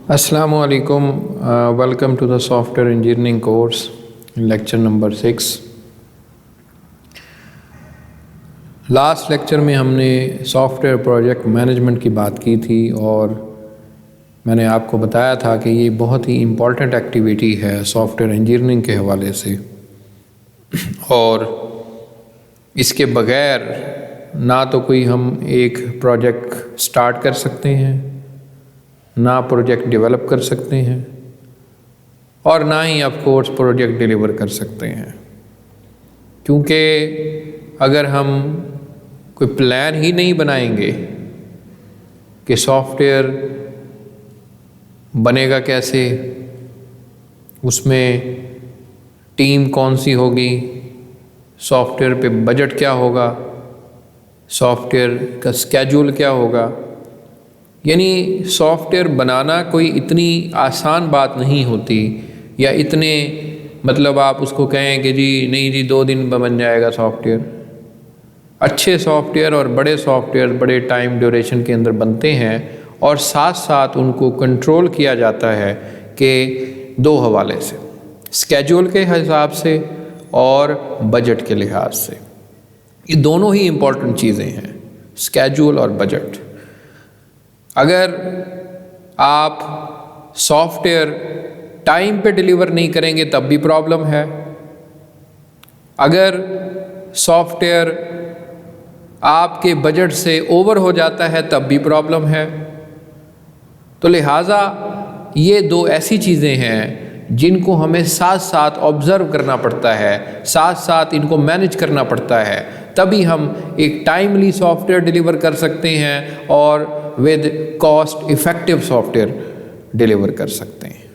Assalamu alaikum. Welcome to the software engineering course, lecture number 6. Last lecture में हमने software project management की बात की थी और मैंने आपको बताया था कि ये बहुत ही इम्पॉर्टेंट एक्टिविटी है सॉफ्टवेयर इंजीनियरिंग के हवाले से, और इसके बग़ैर ना तो कोई हम एक प्रोजेक्ट स्टार्ट कर सकते हैं, ना प्रोजेक्ट डेवलप कर सकते हैं, और ना ही ऑफ कोर्स प्रोजेक्ट डिलीवर कर सकते हैं। क्योंकि अगर हम कोई प्लान ही नहीं बनाएंगे कि सॉफ्टवेयर बनेगा कैसे, उसमें टीम कौन सी होगी, सॉफ्टवेयर पे बजट क्या होगा, सॉफ्टवेयर का स्केड्यूल क्या होगा, यानी सॉफ्टवेयर बनाना कोई इतनी आसान बात नहीं होती, या इतने मतलब आप उसको कहें कि जी नहीं जी 2 दिन में बन जाएगा सॉफ्टवेयर। अच्छे सॉफ्टवेयर और बड़े सॉफ्टवेयर बड़े टाइम ड्यूरेशन के अंदर बनते हैं, और साथ साथ उनको कंट्रोल किया जाता है कि 2 हवाले से, स्केड्यूल के हिसाब से और बजट के लिहाज से। ये दोनों ही इम्पॉर्टेंट चीज़ें हैं, स्केड्यूल और बजट। अगर आप सॉफ्टवेयर टाइम पे डिलीवर नहीं करेंगे तब भी प्रॉब्लम है। अगर सॉफ्टवेयर आपके बजट से ओवर हो जाता है तब भी प्रॉब्लम है। तो लिहाजा ये 2 ऐसी चीज़ें हैं जिनको हमें साथ साथ ऑब्ज़र्व करना पड़ता है, साथ साथ इनको मैनेज करना पड़ता है, तभी हम एक टाइमली सॉफ्टवेयर डिलीवर कर सकते हैं और with cost effective software deliver कर सकते हैं।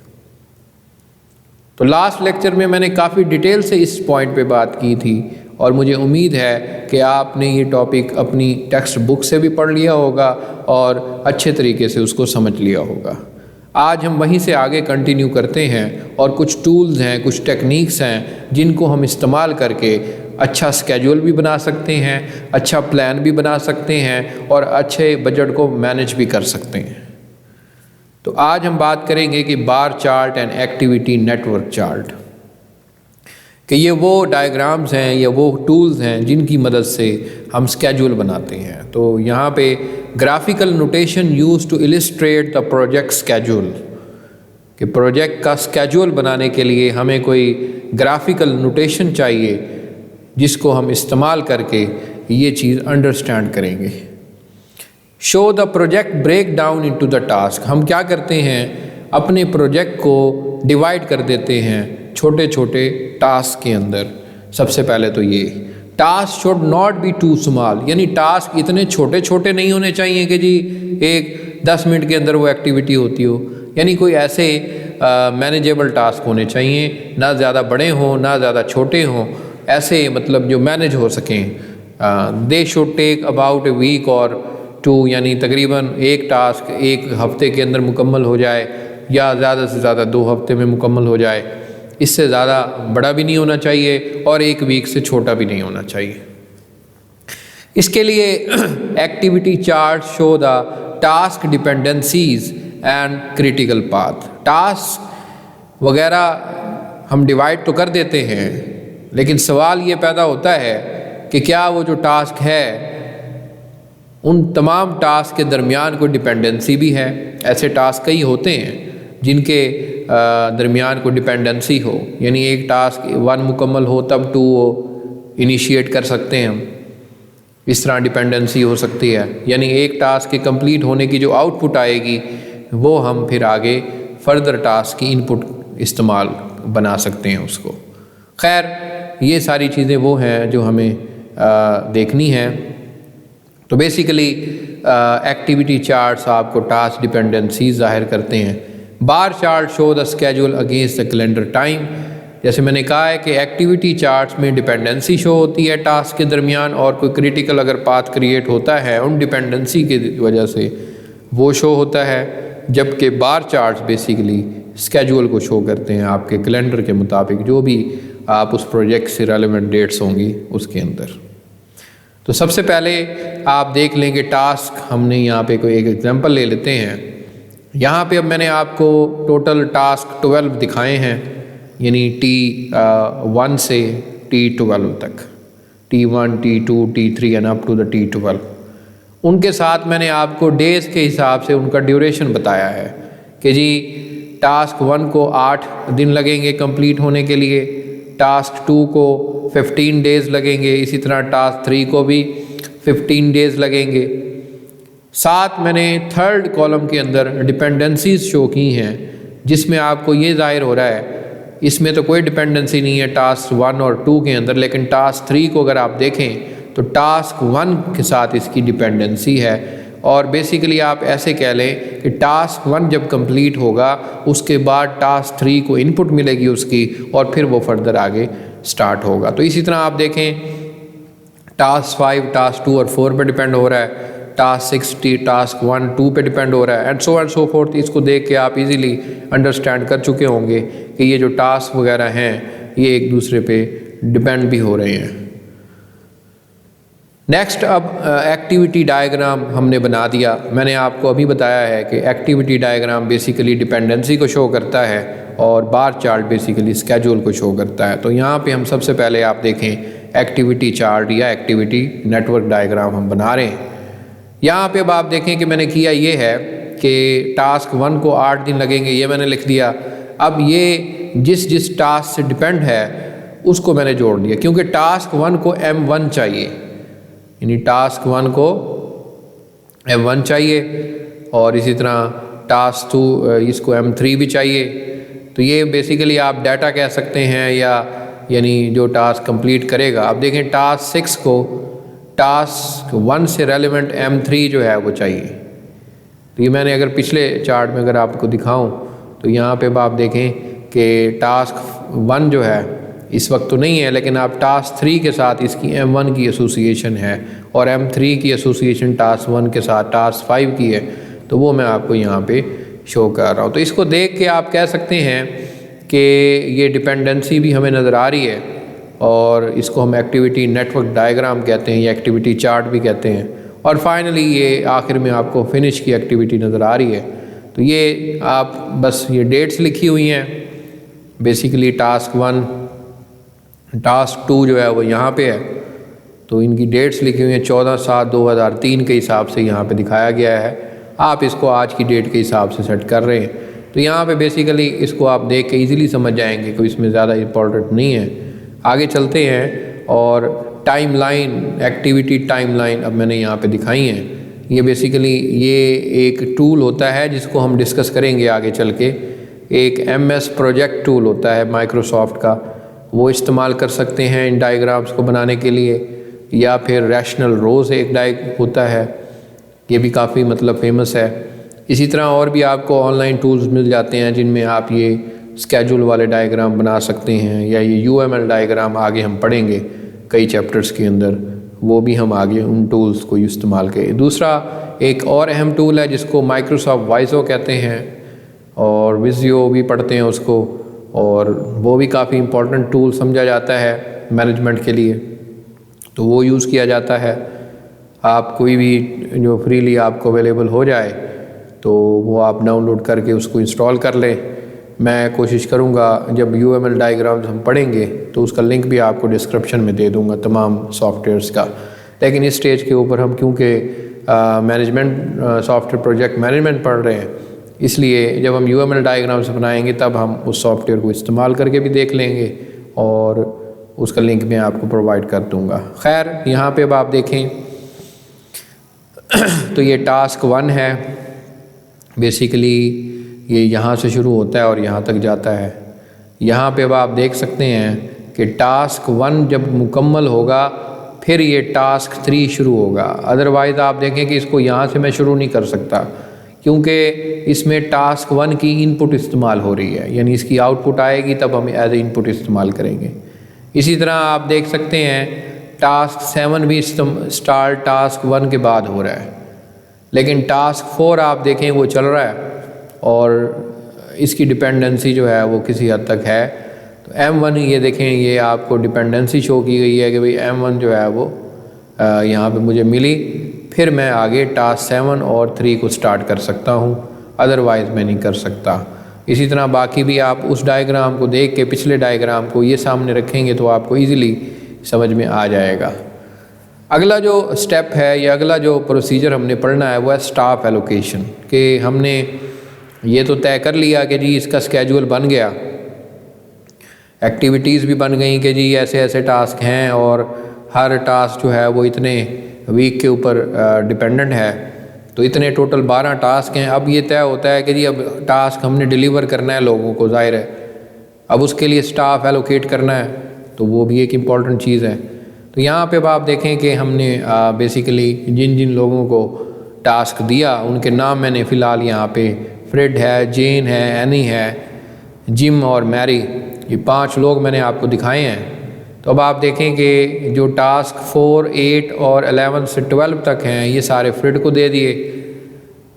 तो लास्ट लेक्चर में मैंने काफ़ी डिटेल से इस पॉइंट पे बात की थी, और मुझे उम्मीद है कि आपने ये टॉपिक अपनी टेक्स्ट बुक से भी पढ़ लिया होगा और अच्छे तरीके से उसको समझ लिया होगा। आज हम वहीं से आगे कंटिन्यू करते हैं, और कुछ टूल्स हैं, कुछ टेक्निक्स हैं जिनको हम इस्तेमाल करके अच्छा स्केड्यूल भी बना सकते हैं, अच्छा प्लान भी बना सकते हैं, और अच्छे बजट को मैनेज भी कर सकते हैं। तो आज हम बात करेंगे कि bar chart and activity network chart, कि ये वो डायग्राम्स हैं या वो टूल्स हैं जिनकी मदद से हम स्केड्यूल बनाते हैं। तो यहाँ पे graphical notation use to illustrate the project schedule, कि प्रोजेक्ट का स्केड्यूल बनाने के लिए हमें कोई ग्राफिकल नोटेशन चाहिए जिसको हम इस्तेमाल करके ये चीज़ अंडरस्टैंड करेंगे। Show the project break down into the task, हम क्या करते हैं, अपने प्रोजेक्ट को डिवाइड कर देते हैं छोटे छोटे टास्क के अंदर। सबसे पहले तो ये task should not be too small, यानी टास्क इतने छोटे छोटे नहीं होने चाहिए कि जी एक 10 मिनट के अंदर वो एक्टिविटी होती हो, यानी कोई ऐसे मैनेजेबल टास्क होने चाहिए, ना ज़्यादा बड़े हों ना ज़्यादा छोटे हों, ऐसे मतलब जो मैनेज हो सकें। They should take about a week or 2, यानी तकरीबन एक टास्क एक हफ्ते के अंदर मुकम्मल हो जाए, या ज़्यादा से ज़्यादा 2 हफ्ते में मुकम्मल हो जाए। इससे ज़्यादा बड़ा भी नहीं होना चाहिए और 1 वीक से छोटा भी नहीं होना चाहिए। इसके लिए activity chart show the task dependencies and critical path. Task वगैरह हम डिवाइड तो कर देते हैं, लेकिन सवाल ये पैदा होता है कि क्या वो जो टास्क है उन तमाम टास्क के दरमियान कोई डिपेंडेंसी भी है। ऐसे टास्क कई होते हैं जिनके दरमियान कोई डिपेंडेंसी हो, यानी एक टास्क 1 मुकम्मल हो तब 2 इनिशिएट कर सकते हैं हम, इस तरह डिपेंडेंसी हो सकती है। यानी एक टास्क के कंप्लीट होने की जो आउटपुट आएगी वो हम फिर आगे फर्दर टास्क की इनपुट इस्तेमाल बना सकते हैं उसको। खैर ये सारी चीज़ें वो हैं जो हमें देखनी हैं। तो बेसिकली एक्टिविटी चार्ट्स आपको टास्क डिपेंडेंसी ज़ाहिर करते हैं। Bar chart show the schedule against the calendar time, जैसे मैंने कहा है कि एक्टिविटी चार्ट्स में डिपेंडेंसी शो होती है टास्क के दरमियान, और कोई क्रिटिकल अगर पाथ क्रिएट होता है उन डिपेंडेंसी की वजह से वो शो होता है, जबकि बार चार्ट्स बेसिकली स्केड्यूल को शो करते हैं आपके कैलेंडर के मुताबिक, जो भी आप उस प्रोजेक्ट से रेलेवेंट डेट्स होंगी उसके अंदर। तो सबसे पहले आप देख लेंगे टास्क, हमने यहाँ पे कोई एक एग्जांपल ले लेते हैं। यहाँ पे अब मैंने आपको टोटल टास्क 12 दिखाए हैं, यानी T1 से T12 तक, T1, T2, T3 and up to the T12। उनके साथ मैंने आपको डेज़ के हिसाब से उनका ड्यूरेशन बताया है कि जी टास्क 1 को 8 दिन लगेंगे कंप्लीट होने के लिए, टास्क 2 को 15 डेज़ लगेंगे, इसी तरह टास्क 3 को भी 15 डेज़ लगेंगे। साथ मैंने थर्ड कॉलम के अंदर डिपेंडेंसीज शो की हैं, जिसमें आपको ये ज़ाहिर हो रहा है इसमें तो कोई डिपेंडेंसी नहीं है टास्क 1 और 2 के अंदर, लेकिन टास्क 3 को अगर आप देखें तो टास्क 1 के साथ इसकी डिपेंडेंसी है। और बेसिकली आप ऐसे कह लें कि टास्क 1 जब कंप्लीट होगा उसके बाद टास्क 3 को इनपुट मिलेगी उसकी, और फिर वो फर्दर आगे स्टार्ट होगा। तो इसी तरह आप देखें टास्क 5 टास्क 2 और 4 पर डिपेंड हो रहा है, टास्क 6 टास्क 1 2 पे डिपेंड हो रहा है, एंड सो फोर्थ। इसको देख के आप इजीली अंडरस्टैंड कर चुके होंगे कि ये जो टास्क वगैरह हैं ये एक दूसरे पे डिपेंड भी हो रहे हैं। नेक्स्ट, अब एक्टिविटी डायग्राम हमने बना दिया। मैंने आपको अभी बताया है कि एक्टिविटी डायग्राम बेसिकली डिपेंडेंसी को शो करता है और बार चार्ट बेसिकली स्केड्यूल को शो करता है। तो यहाँ पे हम सबसे पहले आप देखें एक्टिविटी चार्ट या एक्टिविटी नेटवर्क डायग्राम हम बना रहे हैं। यहाँ पे अब आप देखें कि मैंने किया ये है कि टास्क 1 को 8 दिन लगेंगे, ये मैंने लिख दिया। अब ये जिस टास्क से डिपेंड है उसको मैंने जोड़ दिया, क्योंकि टास्क 1 को M1 चाहिए, यानी टास्क 1 को M1 चाहिए, और इसी तरह टास्क 2 इसको M3 भी चाहिए। तो ये बेसिकली आप डाटा कह सकते हैं, या यानी जो टास्क कंप्लीट करेगा। अब देखें टास्क 6 को टास्क 1 से रेलिवेंट M3 जो है वो चाहिए। तो ये मैंने अगर पिछले चार्ट में अगर आपको दिखाऊं तो यहाँ पे आप देखें कि टास्क 1 जो है इस वक्त तो नहीं है, लेकिन आप टास्क 3 के साथ इसकी M1 की एसोसिएशन है, और M3 की एसोसिएशन टास्क 1 के साथ टास्क 5 की है। तो वो मैं आपको यहाँ पे शो कर रहा हूँ। तो इसको देख के आप कह सकते हैं कि ये डिपेंडेंसी भी हमें नज़र आ रही है, और इसको हम एक्टिविटी नेटवर्क डायग्राम कहते हैं या एक्टिविटी चार्ट भी कहते हैं। और फाइनली ये आखिर में आपको फिनिश की एक्टिविटी नज़र आ रही है। तो ये आप बस ये डेट्स लिखी हुई हैं, बेसिकली टास्क 1 टास्क 2 जो है वो यहाँ पे है, तो इनकी डेट्स लिखी हुई हैं 14/7/2003 के हिसाब से यहाँ पे दिखाया गया है। आप इसको आज की डेट के हिसाब से सेट कर रहे हैं। तो यहाँ पे बेसिकली इसको आप देख के इजीली समझ जाएंगे, कोई इसमें ज़्यादा इम्पोर्टेंट नहीं है। आगे चलते हैं, और टाइमलाइन एक्टिविटी टाइमलाइन अब मैंने यहाँ पे दिखाई हैं। ये बेसिकली ये एक टूल होता है जिसको हम डिस्कस करेंगे आगे चल के। एक MS प्रोजेक्ट टूल होता है माइक्रोसॉफ्ट का, वो इस्तेमाल कर सकते हैं इन डायग्राम्स को बनाने के लिए, या फिर रैशनल रोज़ एक होता है, ये भी काफ़ी मतलब फेमस है। इसी तरह और भी आपको ऑनलाइन टूल्स मिल जाते हैं जिनमें आप ये स्केड्यूल वाले डायग्राम बना सकते हैं, या ये UML डायग्राम आगे हम पढ़ेंगे कई चैप्टर्स के अंदर, वो भी हम आगे उन टूल्स को इस्तेमाल करें। दूसरा एक और अहम टूल है जिसको माइक्रोसॉफ्ट वाइजो कहते हैं, और विजियो भी पढ़ते हैं उसको, और वो भी काफ़ी इम्पोर्टेंट टूल समझा जाता है मैनेजमेंट के लिए, तो वो यूज़ किया जाता है। आप कोई भी जो फ्रीली आपको अवेलेबल हो जाए तो वो आप डाउनलोड करके उसको इंस्टॉल कर लें। मैं कोशिश करूँगा जब UML डायग्राम्स हम पढ़ेंगे तो उसका लिंक भी आपको डिस्क्रिप्शन में दे दूँगा तमाम सॉफ्टवेयर्स का। लेकिन इस स्टेज के ऊपर हम क्योंकि मैनेजमेंट सॉफ्टवेयर प्रोजेक्ट मैनेजमेंट पढ़ रहे हैं, इसलिए जब हम UML डायग्राम्स बनाएंगे तब हम उस सॉफ्टवेयर को इस्तेमाल करके भी देख लेंगे, और उसका लिंक मैं आपको प्रोवाइड कर दूँगा। खैर, यहाँ पे अब आप देखें तो ये टास्क 1 है, बेसिकली ये यहाँ से शुरू होता है और यहाँ तक जाता है। यहाँ पे अब आप देख सकते हैं कि टास्क 1 जब मुकम्मल होगा फिर ये टास्क 3 शुरू होगा। अदरवाइज़ आप देखें कि इसको यहाँ से मैं शुरू नहीं कर सकता, क्योंकि इसमें टास्क 1 की इनपुट इस्तेमाल हो रही है, यानी इसकी आउटपुट आएगी तब हम एज ए इनपुट इस्तेमाल करेंगे। इसी तरह आप देख सकते हैं टास्क 7 भी स्टार्ट टास्क 1 के बाद हो रहा है, लेकिन टास्क 4 आप देखें वो चल रहा है और इसकी डिपेंडेंसी जो है वो किसी हद तक है। तो M1 ये देखें, ये आपको डिपेंडेंसी शो की गई है कि भाई M1 जो है वो यहाँ पे मुझे मिली, फिर मैं आगे टास्क 7 और 3 को स्टार्ट कर सकता हूँ। अदरवाइज़ मैं नहीं कर सकता। इसी तरह बाकी भी आप उस डायग्राम को देख के पिछले डायग्राम को ये सामने रखेंगे तो आपको ईज़िली समझ में आ जाएगा। अगला जो स्टेप है या अगला जो प्रोसीजर हमने पढ़ना है वो है स्टाफ एलोकेशन। कि हमने ये तो तय कर लिया कि जी इसका स्केड्यूल बन गया, एक्टिविटीज़ भी बन गई कि जी ऐसे ऐसे टास्क हैं और हर टास्क जो है वो इतने वीक के ऊपर डिपेंडेंट है, तो इतने टोटल 12 टास्क हैं। अब ये तय होता है कि जी अब टास्क हमने डिलीवर करना है लोगों को, ज़ाहिर है अब उसके लिए स्टाफ एलोकेट करना है, तो वो भी एक इम्पॉर्टेंट चीज़ है। तो यहाँ पे अब आप देखें कि हमने बेसिकली जिन जिन लोगों को टास्क दिया उनके नाम मैंने फ़िलहाल यहाँ पे फ्रेड है, जेन है, एनी है, जिम और मैरी, ये 5 लोग मैंने आपको दिखाए हैं। तो अब आप देखें कि जो टास्क 4, 8 और 11 से 12 तक हैं ये सारे फ्रेड को दे दिए।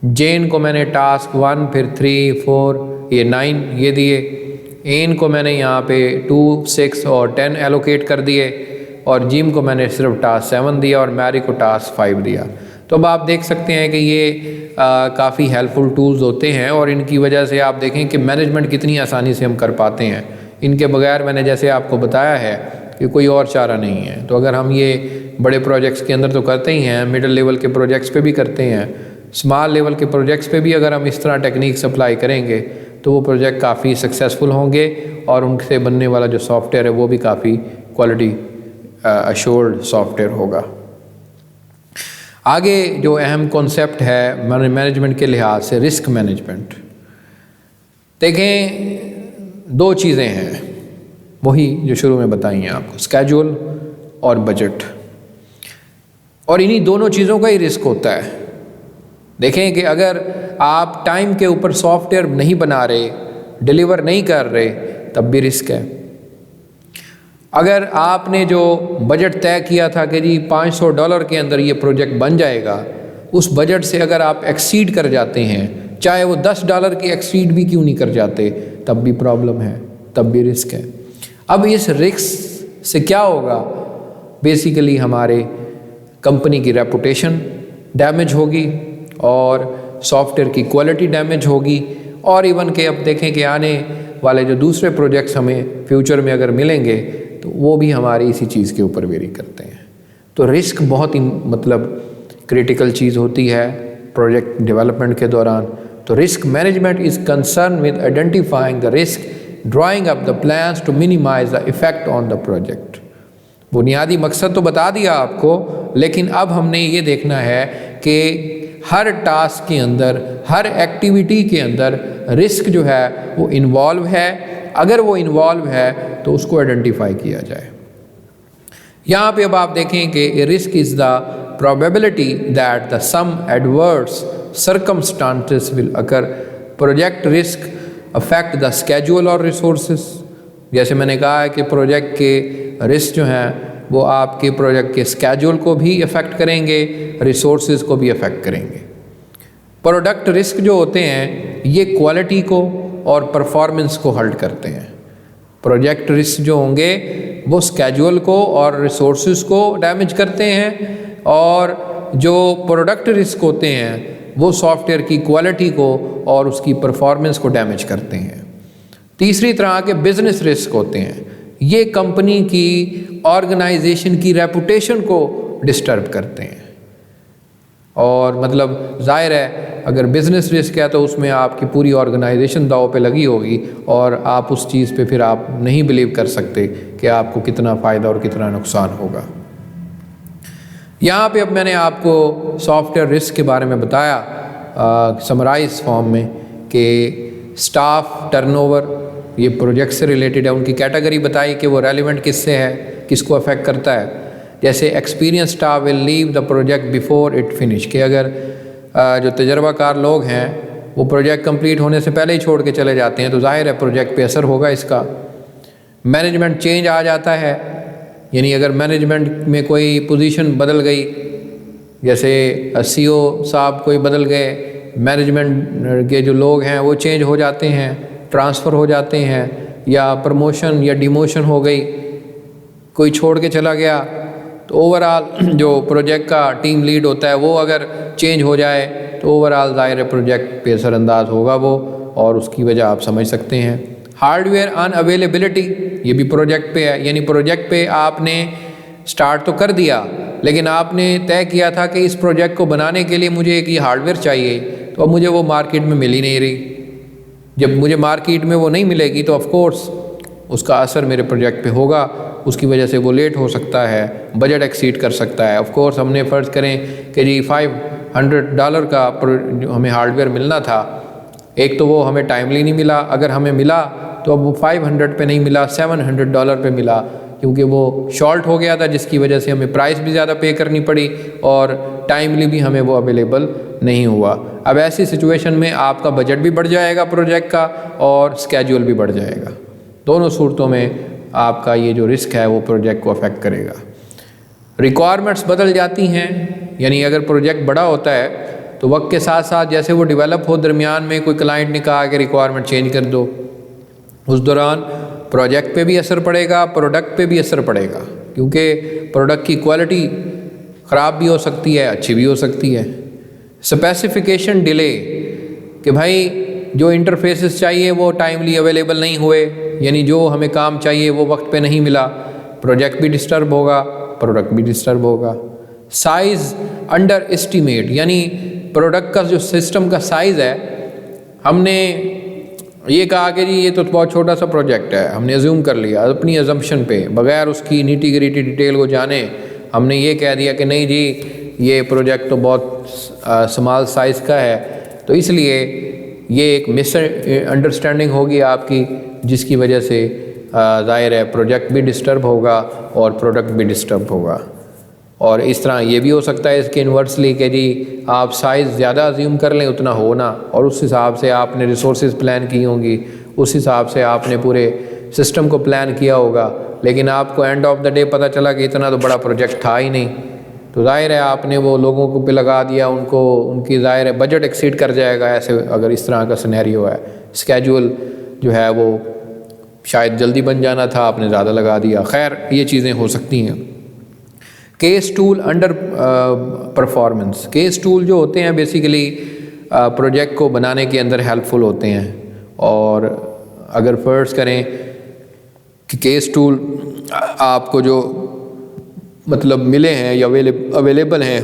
जेन को मैंने टास्क 1, फिर 3, 4, ये 9 ये दिए। एन को मैंने यहाँ पे 2, 6 और 10 एलोकेट कर दिए और जिम को मैंने सिर्फ टास्क 7 दिया और मैरी को टास्क 5 दिया। तो अब आप देख सकते हैं कि ये काफ़ी हेल्पफुल टूल्स होते हैं और इनकी वजह से आप देखें कि मैनेजमेंट कितनी आसानी से हम कर पाते हैं। इनके बगैर मैंने जैसे आपको बताया है कि कोई और चारा नहीं है। तो अगर हम ये बड़े प्रोजेक्ट्स के अंदर तो करते ही हैं, मिडिल लेवल के प्रोजेक्ट्स पे भी करते हैं, स्मॉल लेवल के प्रोजेक्ट्स पे भी अगर हम इस तरह टेक्निक्स अप्लाई करेंगे तो वो प्रोजेक्ट काफ़ी सक्सेसफुल होंगे और उनसे बनने वाला जो सॉफ्टवेयर है वो भी काफ़ी क्वालिटी अश्योर्ड सॉफ्टवेयर होगा। आगे जो अहम कॉन्सेप्ट है मैनेजमेंट के लिहाज से, रिस्क मैनेजमेंट। देखें 2 चीज़ें हैं वही जो शुरू में बताई हैं आपको, स्केड्यूल और बजट, और इन्हीं दोनों चीज़ों का ही रिस्क होता है। देखें कि अगर आप टाइम के ऊपर सॉफ्टवेयर नहीं बना रहे, डिलीवर नहीं कर रहे, तब भी रिस्क है। अगर आपने जो बजट तय किया था कि जी $500 के अंदर ये प्रोजेक्ट बन जाएगा, उस बजट से अगर आप एक्सीड कर जाते हैं, चाहे वो $10 की एक्सीड भी क्यों नहीं कर जाते, तब भी प्रॉब्लम है, तब भी रिस्क है। अब इस रिस्क से क्या होगा, बेसिकली हमारे कंपनी की रेपुटेशन डैमेज होगी और सॉफ्टवेयर की क्वालिटी डैमेज होगी, और इवन के अब देखें कि आने वाले जो दूसरे प्रोजेक्ट्स हमें फ्यूचर में अगर मिलेंगे तो वो भी हमारी इसी चीज़ के ऊपर वेरी करते हैं। तो रिस्क बहुत ही मतलब क्रिटिकल चीज़ होती है प्रोजेक्ट डेवलपमेंट के दौरान। तो risk management is concern with identifying the risk, drawing up the plans to minimise the effect on the project. बुनियादी मकसद तो बता दिया आपको, लेकिन अब हमने ये देखना है कि हर टास्क के अंदर, हर एक्टिविटी के अंदर रिस्क जो है वो इन्वॉल्व है। अगर वो इन्वॉल्व है तो उसको आइडेंटिफाई किया जाए। यहाँ पे अब आप देखें कि risk is the probability that the some adverse circumstances will occur. Project risk affect the schedule और रिसोर्सेज। जैसे मैंने कहा है कि प्रोजेक्ट के रिस्क जो हैं वो आपके प्रोजेक्ट के स्केड्यूल को भी अफेक्ट करेंगे, रिसोर्सेज को भी अफेक्ट करेंगे। प्रोडक्ट रिस्क जो होते हैं ये क्वालिटी को और परफॉर्मेंस को हर्ट करते हैं। प्रोजेक्ट रिस्क जो होंगे वो स्केड्यूल को और रिसोर्सेज को डैमेज करते हैं, और जो प्रोडक्ट रिस्क होते हैं वो सॉफ्टवेयर की क्वालिटी को और उसकी परफॉर्मेंस को डैमेज करते हैं। तीसरी तरह के बिजनेस रिस्क होते हैं, ये कंपनी की ऑर्गेनाइजेशन की रेपुटेशन को डिस्टर्ब करते हैं। और मतलब जाहिर है अगर बिज़नेस रिस्क है तो उसमें आपकी पूरी ऑर्गेनाइजेशन दाव पे लगी होगी और आप उस चीज़ पे फिर आप नहीं बिलीव कर सकते कि आपको कितना फ़ायदा और कितना नुकसान होगा। यहाँ पे अब मैंने आपको सॉफ्टवेयर रिस्क के बारे में बताया समराइज फॉर्म में कि स्टाफ टर्नओवर ये प्रोजेक्ट से रिलेटेड है, उनकी कैटेगरी बताई कि वो रेलिवेंट किससे है, किसको अफेक्ट करता है। जैसे experience staff will leave the project before it finish, कि अगर जो तजर्बाकार लोग हैं वो प्रोजेक्ट कंप्लीट होने से पहले ही छोड़ के चले जाते हैं तो जाहिर है प्रोजेक्ट पे असर होगा इसका। मैनेजमेंट चेंज आ जाता है, यानी अगर मैनेजमेंट में कोई पोजीशन बदल गई, जैसे CEO साहब कोई बदल गए, मैनेजमेंट के जो लोग हैं वो चेंज हो जाते हैं, ट्रांसफ़र हो जाते हैं, या प्रमोशन या डिमोशन हो गई, कोई छोड़ के चला गया, तो ओवरऑल जो प्रोजेक्ट का टीम लीड होता है वो अगर चेंज हो जाए तो ओवरऑल ज़ाहिर है प्रोजेक्ट पे असरअंदाज होगा वो, और उसकी वजह आप समझ सकते हैं। हार्डवेयर अनअवेलेबिलिटी, ये भी प्रोजेक्ट पे है, यानी प्रोजेक्ट पे आपने स्टार्ट तो कर दिया लेकिन आपने तय किया था कि इस प्रोजेक्ट को बनाने के लिए मुझे एक ये हार्डवेयर चाहिए, तो अब मुझे वो मार्केट में मिल ही नहीं रही। जब मुझे मार्केट में वो नहीं मिलेगी तो ऑफ कोर्स उसका असर मेरे प्रोजेक्ट पे होगा, उसकी वजह से वो लेट हो सकता है, बजट एक्सीड कर सकता है। ऑफ कोर्स हमने फ़र्ज़ करें कि जी $500 का हमें हार्डवेयर मिलना था, एक तो वो हमें टाइमली नहीं मिला, अगर हमें मिला तो अब वो 500 पे नहीं मिला, $700 पे मिला, क्योंकि वो शॉर्ट हो गया था, जिसकी वजह से हमें प्राइस भी ज़्यादा पे करनी पड़ी और टाइमली भी हमें वो अवेलेबल नहीं हुआ। अब ऐसी सिचुएशन में आपका बजट भी बढ़ जाएगा प्रोजेक्ट का और स्केड्यूल भी बढ़ जाएगा। दोनों सूरतों में आपका ये जो रिस्क है वो प्रोजेक्ट को अफेक्ट करेगा। रिक्वायरमेंट्स बदल जाती हैं, यानी अगर प्रोजेक्ट बड़ा होता है तो वक्त के साथ साथ जैसे वो डेवलप हो, दरमियान में कोई क्लाइंट ने कहा कि रिक्वायरमेंट चेंज कर दो, उस दौरान प्रोजेक्ट पे भी असर पड़ेगा, प्रोडक्ट पे भी असर पड़ेगा, क्योंकि प्रोडक्ट की क्वालिटी ख़राब भी हो सकती है, अच्छी भी हो सकती है। स्पेसिफिकेशन डिले, कि भाई जो इंटरफेसेस चाहिए वो टाइमली अवेलेबल नहीं हुए, यानी जो हमें काम चाहिए वो वक्त पे नहीं मिला, प्रोजेक्ट भी डिस्टर्ब होगा, प्रोडक्ट भी डिस्टर्ब होगा। साइज़ अंडर एस्टीमेट, यानी प्रोडक्ट का जो सिस्टम का साइज़ है, हमने ये कहा कि जी ये तो बहुत छोटा सा प्रोजेक्ट है, हमने अज्यूम कर लिया अपनी अजम्पशन पे, बगैर उसकी नीटी ग्रिटी डिटेल को जाने हमने ये कह दिया कि नहीं जी ये प्रोजेक्ट तो बहुत स्मॉल साइज़ का है, तो इसलिए ये एक मिस अंडरस्टैंडिंग होगी आपकी, जिसकी वजह से ज़ाहिर है प्रोजेक्ट भी डिस्टर्ब होगा और प्रोडक्ट भी डिस्टर्ब होगा। और इस तरह ये भी हो सकता है इसके इन्वर्सली कि जी आप साइज़ ज़्यादा अज्यूम कर लें, उतना हो ना, और उस हिसाब से आपने रिसोर्सेज प्लान की होंगी, उस हिसाब से आपने पूरे सिस्टम को प्लान किया होगा, लेकिन आपको एंड ऑफ द डे पता चला कि इतना तो बड़ा प्रोजेक्ट था ही नहीं, तो ज़ाहिर है आपने वो लोगों को पे लगा दिया, उनको उनकी ज़ाहिर है बजट एक्सीड कर जाएगा। ऐसे अगर इस तरह का सिनेरियो है, स्केड्यूल जो है वो शायद जल्दी बन जाना था, आपने ज़्यादा लगा दिया। खैर ये चीज़ें हो सकती हैं। Case tool under performance, case tool जो होते हैं बेसिकली प्रोजेक्ट को बनाने के अंदर हेल्पफुल होते हैं, और अगर फर्ज करें कि केस टूल आपको जो मतलब मिले हैं या अवेलेबल हैं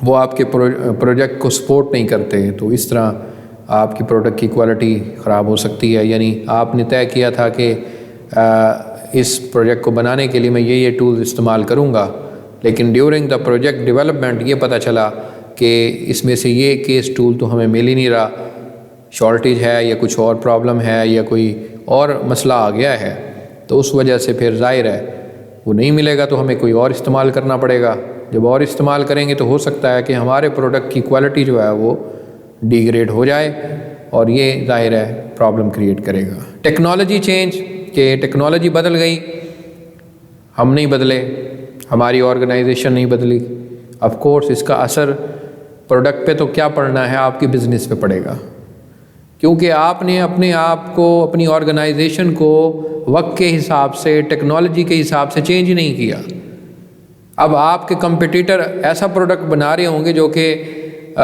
वो आपके प्रोजेक्ट को सपोर्ट नहीं करते, तो इस तरह आपकी प्रोडक्ट की क्वालिटी ख़राब हो सकती है। यानी आपने तय किया था कि इस प्रोजेक्ट को बनाने के लिए मैं ये टूल्स इस्तेमाल करूँगा, लेकिन ड्यूरिंग द प्रोजेक्ट डेवलपमेंट ये पता चला कि इसमें से ये केस टूल तो हमें मिल ही नहीं रहा, शॉर्टेज है या कुछ और प्रॉब्लम है या कोई और मसला आ गया है, तो उस वजह से फिर ज़ाहिर है वो नहीं मिलेगा, तो हमें कोई और इस्तेमाल करना पड़ेगा। जब और इस्तेमाल करेंगे तो हो सकता है कि हमारे प्रोडक्ट की क्वालिटी जो है वो डिग्रेड हो जाए, और ये ज़ाहिर है प्रॉब्लम क्रिएट करेगा। टेक्नोलॉजी चेंज, कि टेक्नोलॉजी बदल गई, हम नहीं बदले, हमारी ऑर्गेनाइजेशन नहीं बदली, ऑफ कोर्स इसका असर प्रोडक्ट पे तो क्या पड़ना है, आपकी बिज़नेस पे पड़ेगा, क्योंकि आपने अपने आप को, अपनी ऑर्गेनाइजेशन को वक्त के हिसाब से, टेक्नोलॉजी के हिसाब से चेंज ही नहीं किया। अब आपके कंपटीटर ऐसा प्रोडक्ट बना रहे होंगे जो कि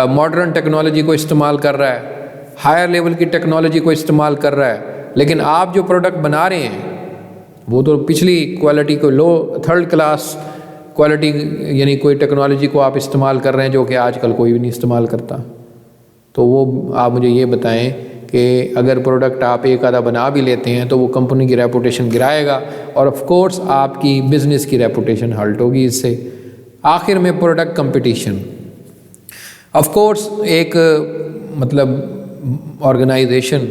मॉडर्न टेक्नोलॉजी को इस्तेमाल कर रहा है, हायर लेवल की टेक्नोलॉजी को इस्तेमाल कर रहा है, लेकिन आप जो प्रोडक्ट बना रहे हैं वो तो पिछली क्वालिटी को, लो थर्ड क्लास क्वालिटी, यानी कोई टेक्नोलॉजी को आप इस्तेमाल कर रहे हैं जो कि आजकल कोई भी नहीं इस्तेमाल करता। तो वो आप मुझे ये बताएं कि अगर प्रोडक्ट आप एक आधा बना भी लेते हैं तो वो कंपनी की रेपुटेशन गिराएगा, और ऑफ कोर्स आपकी बिज़नेस की रेपुटेशन हर्ट होगी इससे। आखिर में प्रोडक्ट कंपटीशन, ऑफ कोर्स एक मतलब ऑर्गेनाइजेशन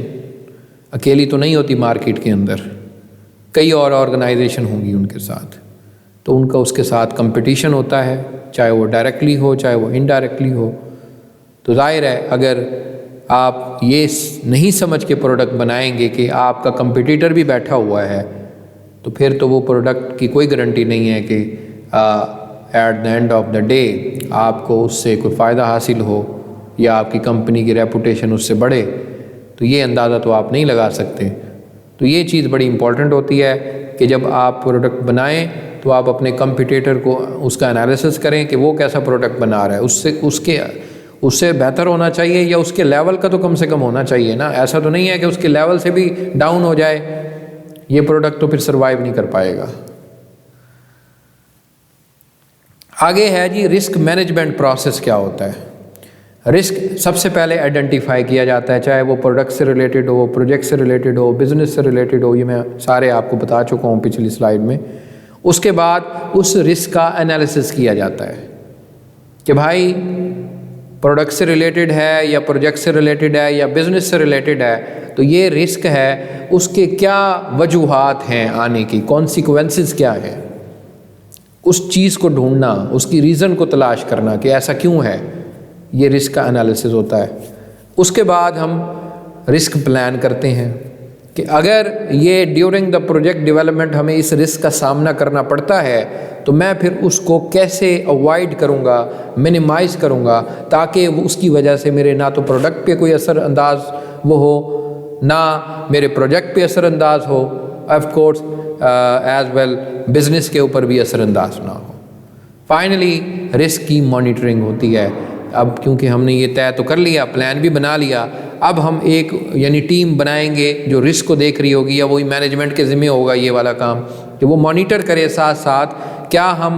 अकेली तो नहीं होती मार्केट के अंदर, कई और ऑर्गेनाइजेशन होंगी उनके साथ, तो उनका उसके साथ कंपटीशन होता है, चाहे वो डायरेक्टली हो चाहे वो इनडायरेक्टली हो। तो जाहिर है अगर आप ये नहीं समझ के प्रोडक्ट बनाएंगे कि आपका कंपटीटर भी बैठा हुआ है, तो फिर तो वो प्रोडक्ट की कोई गारंटी नहीं है कि at the end of the day आपको उससे कोई फ़ायदा हासिल हो या आपकी कंपनी की रेपुटेशन उससे बढ़े, तो ये अंदाज़ा तो आप नहीं लगा सकते। तो ये चीज़ बड़ी इम्पॉर्टेंट होती है कि जब आप प्रोडक्ट बनाएं तो आप अपने कंपटीटर को उसका एनालिसिस करें कि वो कैसा प्रोडक्ट बना रहा है, उससे बेहतर होना चाहिए या उसके लेवल का तो कम से कम होना चाहिए ना। ऐसा तो नहीं है कि उसके लेवल से भी डाउन हो जाए, ये प्रोडक्ट तो फिर सर्वाइव नहीं कर पाएगा। आगे है जी रिस्क मैनेजमेंट प्रोसेस क्या होता है। रिस्क सबसे पहले आइडेंटिफाई किया जाता है, चाहे वो प्रोडक्ट से रिलेटेड हो, प्रोजेक्ट से रिलेटेड हो, बिजनेस से रिलेटेड हो, ये मैं सारे आपको बता चुका हूँ पिछली स्लाइड में। उसके बाद उस रिस्क का एनालिसिस किया जाता है कि भाई प्रोडक्ट से रिलेटेड है या प्रोजेक्ट से रिलेटेड है या बिजनेस से रिलेटेड है, तो ये रिस्क है, उसके क्या वजूहात हैं आने की, कॉन्सिक्वेंसेस क्या हैं, उस चीज़ को ढूंढना, उसकी रीज़न को तलाश करना कि ऐसा क्यों है, ये रिस्क का एनालिसिस होता है। उसके बाद हम रिस्क प्लान करते हैं कि अगर ये ड्यूरिंग द प्रोजेक्ट डेवलपमेंट हमें इस रिस्क का सामना करना पड़ता है तो मैं फिर उसको कैसे अवॉइड करूँगा, मिनिमाइज़ करूँगा, ताकि उसकी वजह से मेरे ना तो प्रोडक्ट पे कोई असर अंदाज वो हो, ना मेरे प्रोजेक्ट पे असर अंदाज हो, of course as well business के ऊपर भी असर अंदाज ना हो। फाइनली रिस्क की मॉनिटरिंग होती है। अब क्योंकि हमने ये तय तो कर लिया, प्लान भी बना लिया, अब हम एक यानी टीम बनाएंगे जो रिस्क को देख रही होगी, या वही मैनेजमेंट के ज़िम्मे होगा ये वाला काम कि वो मॉनिटर करे साथ साथ क्या हम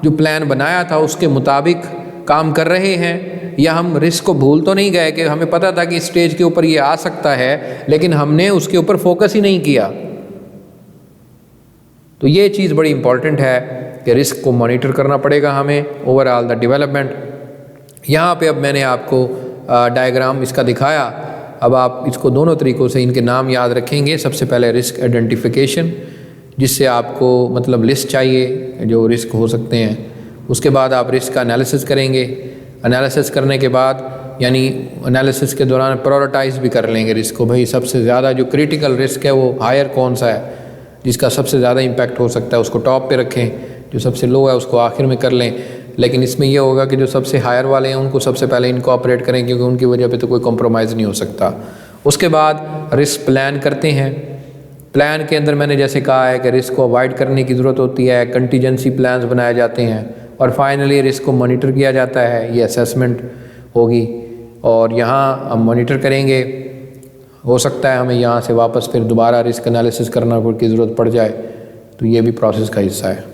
जो प्लान बनाया था उसके मुताबिक काम कर रहे हैं, या हम रिस्क को भूल तो नहीं गए कि हमें पता था कि इस स्टेज के ऊपर ये आ सकता है लेकिन हमने उसके ऊपर फोकस ही नहीं किया। तो ये चीज़ बड़ी इंपॉर्टेंट है कि रिस्क को मॉनिटर करना पड़ेगा हमें ओवरऑल द डेवलपमेंट। यहाँ पे अब मैंने आपको डायग्राम इसका दिखाया। अब आप इसको दोनों तरीक़ों से इनके नाम याद रखेंगे। सबसे पहले रिस्क आइडेंटिफिकेशन, जिससे आपको मतलब लिस्ट चाहिए जो रिस्क हो सकते हैं। उसके बाद आप रिस्क का एनालिसिस करेंगे। एनालिसिस करने के बाद यानी एनालिसिस के दौरान प्रायोरिटाइज भी कर लेंगे रिस्क को, भाई सबसे ज़्यादा जो क्रिटिकल रिस्क है वो हायर कौन सा है, जिसका सबसे ज़्यादा इम्पैक्ट हो सकता है उसको टॉप पे रखें, जो सबसे लो है उसको आखिर में कर लें। लेकिन इसमें यह होगा कि जो सबसे हायर वाले हैं उनको सबसे पहले इनकॉर्पोरेट करें, क्योंकि उनकी वजह पे तो कोई कॉम्प्रोमाइज़ नहीं हो सकता। उसके बाद रिस्क प्लान करते हैं। प्लान के अंदर मैंने जैसे कहा है कि रिस्क को अवॉइड करने की ज़रूरत होती है, कंटीजेंसी प्लान्स बनाए जाते हैं, और फाइनली रिस्क को मॉनिटर किया जाता है। ये असेसमेंट होगी और यहाँ हम मॉनिटर करेंगे। हो सकता है हमें यहाँ से वापस फिर दोबारा रिस्क एनालिसिस करना की ज़रूरत पड़ जाए, तो ये भी प्रोसेस का हिस्सा है।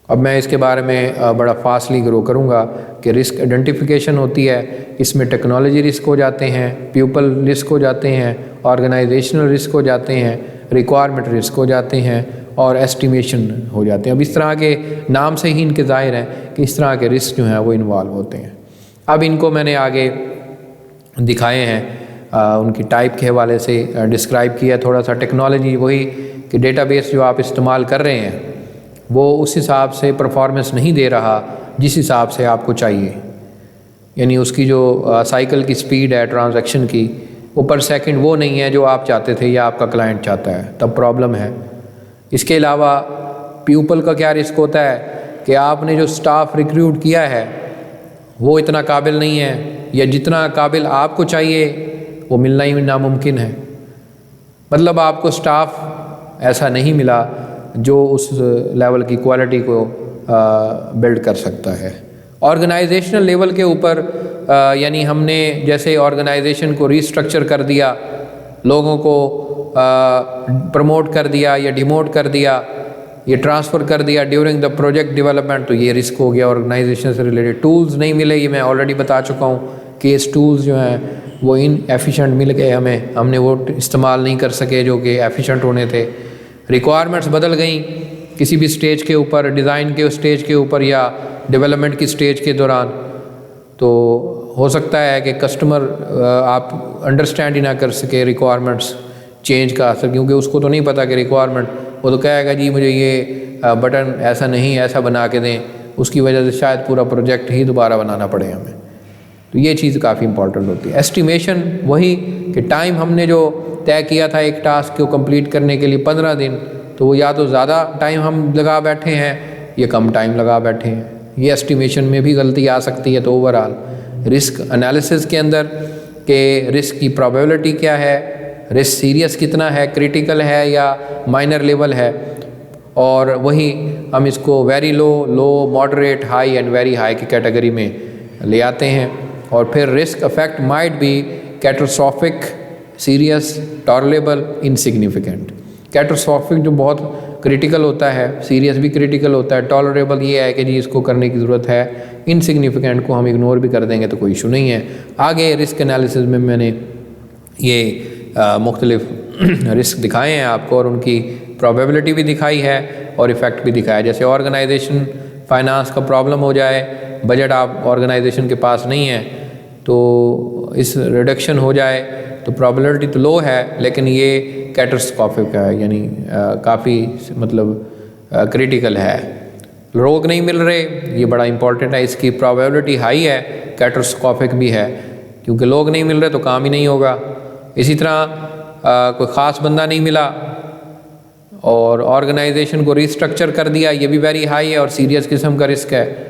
अब मैं इसके बारे में बड़ा फास्टली ग्रो करूँगा कि रिस्क आइडेंटिफिकेशन होती है, इसमें टेक्नोलॉजी रिस्क हो जाते हैं, पीपल रिस्क हो जाते हैं, ऑर्गेनाइजेशनल रिस्क हो जाते हैं, रिक्वायरमेंट रिस्क हो जाते हैं, और एस्टिमेशन हो जाते हैं। अब इस तरह के नाम से ही इनके ज़ाहिर हैं कि इस तरह के रिस्क जो हैं वो इन्वॉल्व होते हैं। अब इनको मैंने आगे दिखाए हैं, उनकी टाइप के हवाले से डिस्क्राइब किया थोड़ा सा। टेक्नोलॉजी वही कि डेटाबेस जो आप इस्तेमाल कर रहे हैं वो उस हिसाब से परफॉर्मेंस नहीं दे रहा जिस हिसाब से आपको चाहिए, यानी उसकी जो साइकिल की स्पीड है ट्रांजैक्शन की, वो पर सेकंड वो नहीं है जो आप चाहते थे या आपका क्लाइंट चाहता है, तब प्रॉब्लम है। इसके अलावा पीपल का क्या रिस्क होता है कि आपने जो स्टाफ रिक्रूट किया है वो इतना काबिल नहीं है, या जितना काबिल आपको चाहिए वो मिलना ही नामुमकिन है। मतलब आपको स्टाफ ऐसा नहीं मिला जो उस लेवल की क्वालिटी को बिल्ड कर सकता है। ऑर्गेनाइजेशनल लेवल के ऊपर यानी हमने जैसे ऑर्गेनाइजेशन को रीस्ट्रक्चर कर दिया, लोगों को प्रमोट कर दिया या डिमोट कर दिया, ये ट्रांसफ़र कर दिया ड्यूरिंग द प्रोजेक्ट डेवलपमेंट, तो ये रिस्क हो गया ऑर्गेनाइजेशन से रिलेटेड। टूल्स नहीं मिले, ये मैं ऑलरेडी बता चुका हूँ, केस टूल्स जो हैं वो इनएफिशिएंट मिल गए हमें, हमने वो इस्तेमाल नहीं कर सके जो कि एफिशिएंट होने थे। रिक्वायरमेंट्स बदल गई किसी भी स्टेज के ऊपर, डिज़ाइन के स्टेज के ऊपर या डेवलपमेंट की स्टेज के दौरान, तो हो सकता है कि कस्टमर आप अंडरस्टैंड ही ना कर सके रिक्वायरमेंट्स चेंज का असर, क्योंकि उसको तो नहीं पता कि रिक्वायरमेंट, वो तो कहेगा जी मुझे ये बटन ऐसा नहीं ऐसा बना के दें, उसकी वजह से शायद पूरा प्रोजेक्ट ही दोबारा बनाना पड़े हमें। तो ये चीज़ काफ़ी इंपॉर्टेंट होती है। एस्टिमेशन वही कि टाइम हमने जो तय किया था एक टास्क को कंप्लीट करने के लिए 15 दिन, तो वो या तो ज़्यादा टाइम हम लगा बैठे हैं या कम टाइम लगा बैठे हैं, ये एस्टिमेशन में भी गलती आ सकती है। तो ओवरऑल रिस्क एनालिसिस के अंदर के रिस्क की प्रोबेबिलिटी क्या है, रिस्क सीरियस कितना है, क्रिटिकल है या माइनर लेवल है, और वही हम इसको very low, low, moderate, high and very high की कैटेगरी में ले आते हैं। और फिर risk affect might be catastrophic, serious, tolerable, insignificant. Catastrophic जो बहुत क्रिटिकल होता है, सीरियस भी क्रिटिकल होता है, टॉलरेबल ये है कि जी इसको करने की ज़रूरत है, इनसिग्निफिकेंट को हम इग्नोर भी कर देंगे तो कोई इशू नहीं है। आगे रिस्क एनालिसिस में मैंने ये मुख्तलिफ रिस्क दिखाए हैं आपको और उनकी प्रोबेबिलिटी भी दिखाई है और इफ़ेक्ट भी दिखाया है। जैसे ऑर्गेनाइजेशन फाइनेंस का प्रॉब्लम हो जाए, बजट आप ऑर्गेनाइजेशन के पास नहीं है तो इस रिडक्शन हो जाए तो प्रोबेबिलिटी तो लो है, लेकिन ये कैटास्ट्रोफिक है, यानी काफ़ी मतलब क्रिटिकल है। लोग नहीं मिल रहे, ये बड़ा इंपॉर्टेंट है, इसकी प्रोबेबिलिटी हाई है, कैटास्ट्रोफिक भी है, क्योंकि लोग नहीं मिल रहे तो काम ही नहीं होगा। इसी तरह कोई ख़ास बंदा नहीं मिला और ऑर्गेनाइजेशन को रिस्ट्रक्चर कर दिया, ये भी वेरी हाई है और सीरियस किस्म का रिस्क है।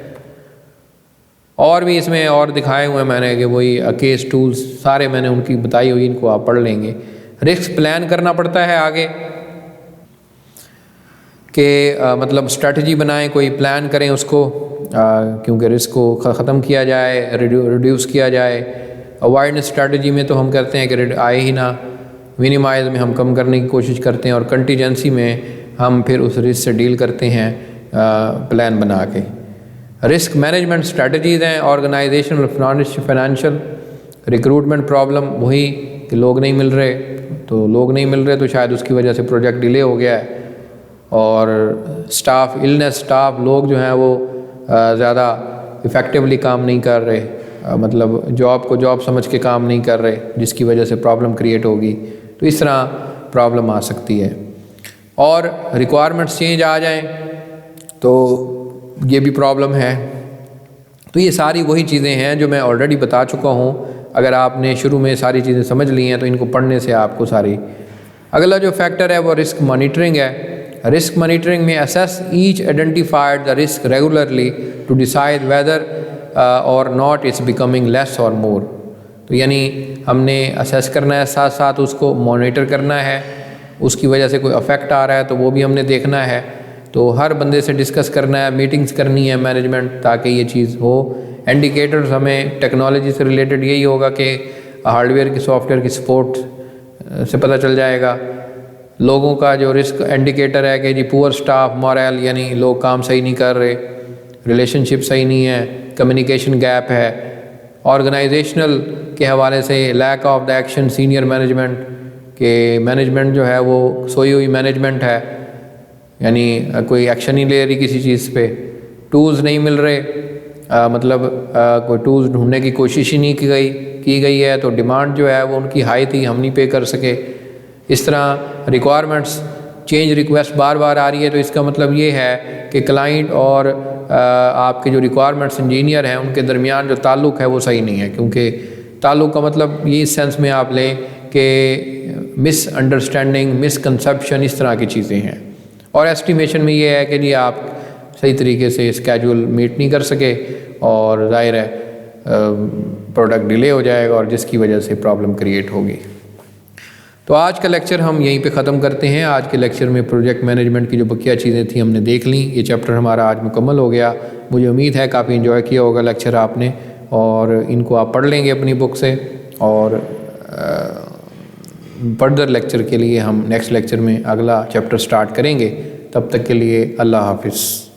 और भी इसमें और दिखाए हुए मैंने कि वही केस टूल्स सारे मैंने उनकी बताई हुई, इनको आप पढ़ लेंगे। रिस्क प्लान करना पड़ता है आगे कि मतलब स्ट्रेटजी बनाएं, कोई प्लान करें उसको, क्योंकि रिस्क को ख़त्म किया जाए, रिड्यूस किया जाए। अवॉइडेंस स्ट्रेटजी में तो हम करते हैं कि आए ही ना, मिनिमाइज में हम कम करने की कोशिश करते हैं और कंटीजेंसी में हम फिर उस रिस्क से डील करते हैं प्लान बना के। रिस्क मैनेजमेंट स्ट्रेटजीज़ हैं ऑर्गेनाइजेशनल, फाइनेंशियल, रिक्रूटमेंट प्रॉब्लम वही कि लोग नहीं मिल रहे, तो लोग नहीं मिल रहे तो शायद उसकी वजह से प्रोजेक्ट डिले हो गया है। और स्टाफ इलनेस, स्टाफ लोग जो हैं वो ज़्यादा इफ़ेक्टिवली काम नहीं कर रहे, मतलब जॉब को जॉब समझ के काम नहीं कर रहे, जिसकी वजह से प्रॉब्लम क्रिएट होगी। तो इस तरह प्रॉब्लम आ सकती है। और रिक्वायरमेंट्स चेंज आ जाएं तो ये भी प्रॉब्लम है। तो ये सारी वही चीज़ें हैं जो मैं ऑलरेडी बता चुका हूँ। अगर आपने शुरू में सारी चीज़ें समझ ली हैं तो इनको पढ़ने से आपको सारी। अगला जो फैक्टर है वो रिस्क मॉनिटरिंग है। रिस्क मॉनिटरिंग में assess each identified the risk regularly to decide whether or not it's becoming less or more. तो यानी हमने असेस करना है, साथ साथ उसको मॉनिटर करना है, उसकी वजह से कोई अफेक्ट आ रहा है तो वो भी हमने देखना है। तो हर बंदे से डिस्कस करना है, मीटिंग्स करनी है मैनेजमेंट, ताकि ये चीज़ हो। इंडिकेटर्स हमें टेक्नोलॉजी से रिलेटेड यही होगा कि हार्डवेयर की, सॉफ्टवेयर की सपोर्ट से पता चल जाएगा। लोगों का जो रिस्क इंडिकेटर है कि जी पुअर स्टाफ मॉरल, यानी लोग काम सही नहीं कर रहे, रिलेशनशिप सही नहीं है, कम्युनिकेशन गैप है। ऑर्गेनाइजेशनल के हवाले से lack of the action senior management, के मैनेजमेंट जो है वो सोई हुई मैनेजमेंट है, यानी कोई एक्शन नहीं ले रही किसी चीज़ पे। टूल्स नहीं मिल रहे, कोई टूल्स ढूंढने की कोशिश ही नहीं की गई है, तो डिमांड जो है वो उनकी हाई थी, हम नहीं पे कर सके। इस तरह रिक्वायरमेंट्स चेंज रिक्वेस्ट बार बार आ रही है, तो इसका मतलब ये है कि क्लाइंट और आपके जो रिक्वायरमेंट्स इंजीनियर हैं उनके दरमियान जो ताल्लुक़ है वो सही नहीं है। क्योंकि ताल्लुक़ का मतलब ये इस सेंस में आप लें कि मिसअंडरस्टैंडिंग, मिसकंसेप्शन, इस तरह की चीज़ें हैं। और एस्टिमेशन में ये है कि जी आप सही तरीके से स्केड्यूल मीट नहीं कर सके और ज़ाहिर है प्रोडक्ट डिले हो जाएगा और जिसकी वजह से प्रॉब्लम क्रिएट होगी। तो आज का लेक्चर हम यहीं पे ख़त्म करते हैं। आज के लेक्चर में प्रोजेक्ट मैनेजमेंट की जो बकिया चीज़ें थी हमने देख ली। ये चैप्टर हमारा आज मुकम्मल हो गया। मुझे उम्मीद है काफ़ी एंजॉय किया होगा लेक्चर आपने, और इनको आप पढ़ लेंगे अपनी बुक से। और फर्दर लेक्चर के लिए हम नेक्स्ट लेक्चर में अगला चैप्टर स्टार्ट करेंगे। तब तक के लिए अल्लाह हाफिज़।